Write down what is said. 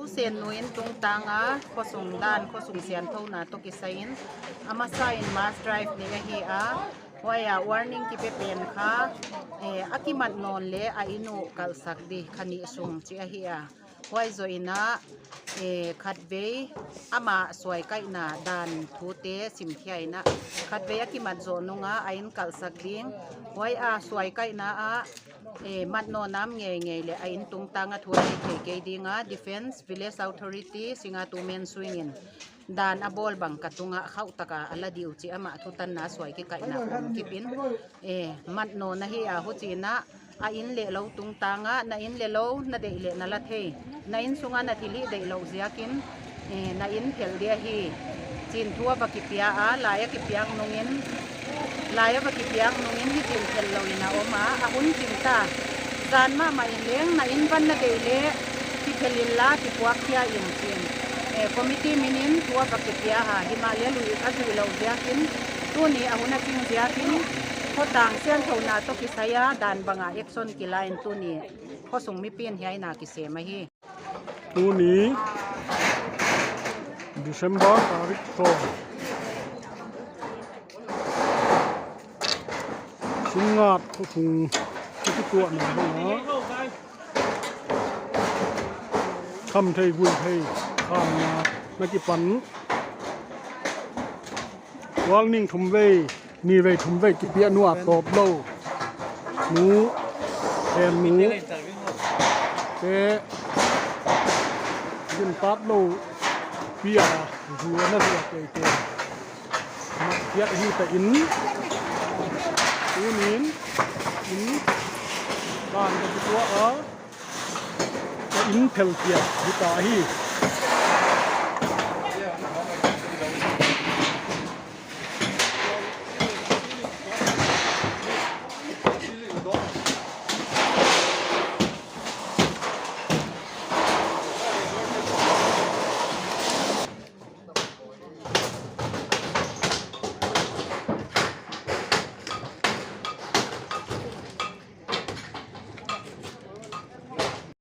ผู้เซียนนุ้ยตรงต่างข้อส่งด้านข้อส่งเสียนเท่านั้นตกิสัยน์อามาไซน์มาสไดรฟ์เนี่ยเฮียว่warning ที่เป็นค่ะอากิมันนอนเละอินุกัลสักดีขันิส่งที่เฮียว่าจะอินะขัดเวอามาสวยกันนะด้านทูเตสิมเทียนะขัดเวอากิมันโจนุงอินกัลสักดิ้งว่าสวยกันนะมัดโนน้ำเงยเลยอินตุงตังทัวร์เกยดิ้งDefense Village Authority สิงห์ตูเมนสวิงินด้านอบอลบังกัตุงเข้าตะกาอัลลดิวจีอามาทุตันนาสวยกิไก่นาผมกิปินมัดโนนะเฮียหุจีนะอินเลเลาตุงตังนะอินเลเลานะเดเลนะละเทนะอินสุงานะทิลิเดเลาเสียกินนะอินเพลเดียฮีจีนทัวบักิปียลายกิปียงนงินลายบักิปียงนงินที่จีนเพลเลาอินาโอมาอาหุนจิงตาจานมาไม่เลี้ยงนะอินวันนะเดเลที่เพลินละที่พวกเทียอินจีนcommittee minin tua pakitia ha Himalaya lui azui lo ziakin tu ni ahuna king ziakin khotang sian thona to kisaya dan banga action kilain tu ni khosung mi pin hiai na ki se ma hi tu ni December tarik to sungat khosung ki tu na ba kham thei vui theiข้ามมานักปั่นวอลนิ่งทุ่มเวนี่เวทุ่มเวกิเปียนัวตบโลหนูแทนหนูเตะยินตัดโลเปียหัวนั่นเองเตะเปียที่แต่อินตัวนี้อินบ้านกับตัวอินเพลเปียที่ตาฮี